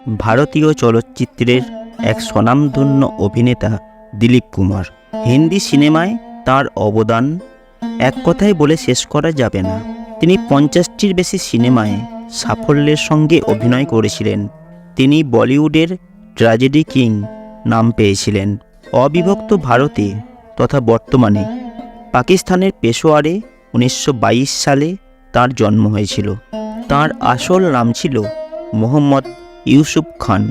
ভারতীয় চলচ্চিত্রের এক স্বনামধন্য অভিনেতা দিলীপ কুমার। হিন্দি সিনেমায় তার অবদান এক কথায় বলে শেষ করা যাবে না। তিনি 50টির বেশি সিনেমায় সাফল্যের সঙ্গে অভিনয় করেছিলেন। তিনি বলিউডের ট্র্যাজেডি কিং নাম পেয়েছিলেন। অবিভক্ত ভারতে তথা বর্তমানে পাকিস্তানের পেশোয়ারে 1922 সালে তার জন্ম হয়েছিল। তার আসল নাম ছিল মোহাম্মদ ইউসুফ খান।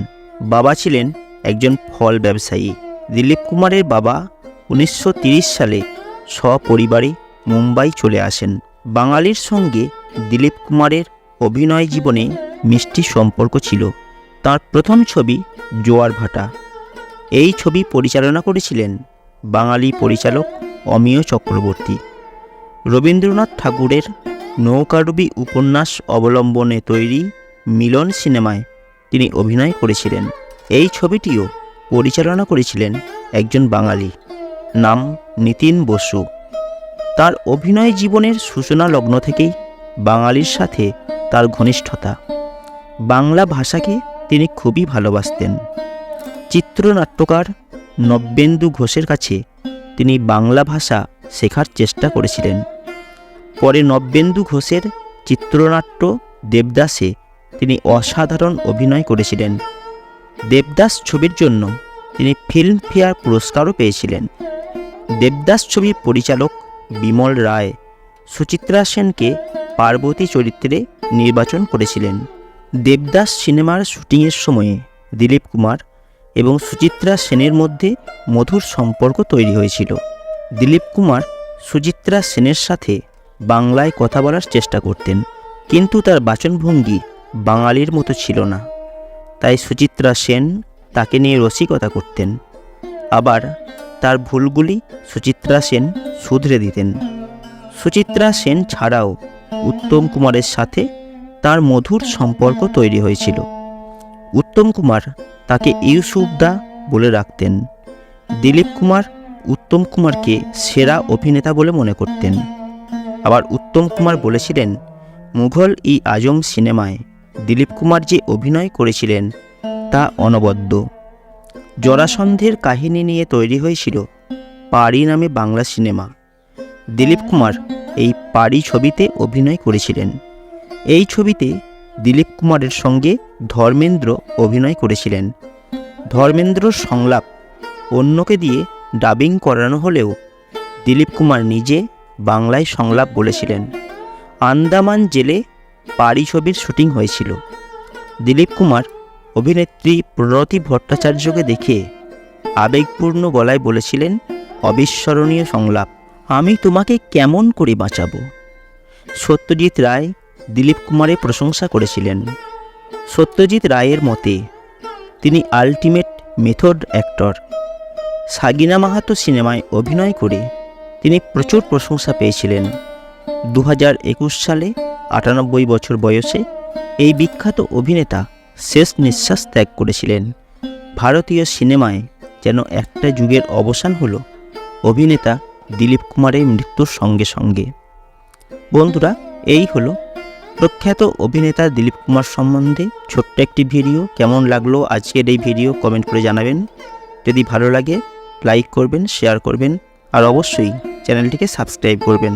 বাবা ছিলেন একজন ফল ব্যবসায়ী। দিলীপ কুমারের বাবা 1930 সালে সপরিবারে মুম্বাই চলে আসেন। বাঙালির সঙ্গে দিলীপ কুমারের অভিনয় জীবনে মিষ্টি সম্পর্ক ছিল। তার প্রথম ছবি জোয়ার ভাটা। এই ছবি পরিচালনা করেছিলেন বাঙালি পরিচালক অমিয় চক্রবর্তী। রবীন্দ্রনাথ ঠাকুরের নৌকাডুবি উপন্যাস অবলম্বনে তৈরি মিলন সিনেমায় তিনি অভিনয় করেছিলেন। এই ছবিটিও পরিচালনা করেছিলেন একজন বাঙালি, নাম নিতিন বসু। তার অভিনয় জীবনের সূচনা লগ্ন থেকেই বাঙালির সাথে তার ঘনিষ্ঠতা। বাংলা ভাষাকে তিনি খুবই ভালোবাসতেন। চিত্রনাট্যকার নব্যেন্দু ঘোষের কাছে তিনি বাংলা ভাষা শেখার চেষ্টা করেছিলেন। পরে নব্যেন্দু ঘোষের চিত্রনাট্য দেবদাসে তিনি অসাধারণ অভিনয় করেছিলেন। দেবদাস ছবির জন্য তিনি ফিল্মফেয়ার পুরস্কারও পেয়েছিলেন। দেবদাস ছবির পরিচালক বিমল রায় সুচিত্রা সেনকে পার্বতী চরিত্রে নির্বাচন করেছিলেন। দেবদাস সিনেমার শুটিংয়ের সময়ে দিলীপ কুমার এবং সুচিত্রা সেনের মধ্যে মধুর সম্পর্ক তৈরি হয়েছিল। দিলীপ কুমার সুচিত্রা সেনের সাথে বাংলায় কথা বলার চেষ্টা করতেন, কিন্তু তার বাচনভঙ্গি বাঙালির মতো ছিল না। তাই সুচিত্রা সেন তাকে নিয়ে রসিকতা করতেন, আবার তার ভুলগুলি সুচিত্রা সেন শুধরে দিতেন। সুচিত্রা সেন ছাড়াও উত্তম কুমারের সাথে তার মধুর সম্পর্ক তৈরি হয়েছিল। উত্তম কুমার তাকে ইউসুফদা বলে রাখতেন। দিলীপ কুমার উত্তম কুমারকে সেরা অভিনেতা বলে মনে করতেন। আবার উত্তম কুমার বলেছিলেন, মুঘল ই আজম সিনেমায় দিলীপ কুমার যে অভিনয় করেছিলেন তা অনবদ্য। জরাসন্ধের কাহিনী নিয়ে তৈরি হয়েছিল পারি নামে বাংলা সিনেমা। দিলীপ কুমার এই পারি ছবিতে অভিনয় করেছিলেন। এই ছবিতে দিলীপ কুমারের সঙ্গে ধর্মেন্দ্র অভিনয় করেছিলেন। ধর্মেন্দ্রর সংলাপ অন্যকে দিয়ে ডাবিং করানো হলেও দিলীপ কুমার নিজে বাংলায় সংলাপ বলেছিলেন। আন্দামান জেলে পারি ছবির শুটিং হয়েছিল। দিলীপ কুমার অভিনেত্রী প্রণতি ভট্টাচার্যকে দেখে আবেগপূর্ণ গলায় বলেছিলেন অবিস্মরণীয় সংলাপ, আমি তোমাকে কেমন করে বাঁচাবো। সত্যজিৎ রায় দিলীপ কুমারের প্রশংসা করেছিলেন। সত্যজিৎ রায়ের মতে তিনি আলটিমেট মেথড অ্যাক্টর। সাগিনা মাহাতো সিনেমায় অভিনয় করে তিনি প্রচুর প্রশংসা পেয়েছিলেন। 2021 সালে 98 বছর বয়সে এই বিখ্যাত অভিনেতা শেষ নিঃশ্বাস ত্যাগ করেছিলেন। ভারতীয় সিনেমায় যেন একটা যুগের অবসান হলো অভিনেতা দিলীপ কুমারের মৃত্যুর সঙ্গে সঙ্গে। বন্ধুরা, এই হলো প্রখ্যাত অভিনেতা দিলীপ কুমার সম্বন্ধে ছোট্ট একটি ভিডিও। কেমন লাগলো আজকের এই ভিডিও কমেন্ট করে জানাবেন। যদি ভালো লাগে লাইক করবেন, শেয়ার করবেন আর অবশ্যই চ্যানেলটিকে সাবস্ক্রাইব করবেন।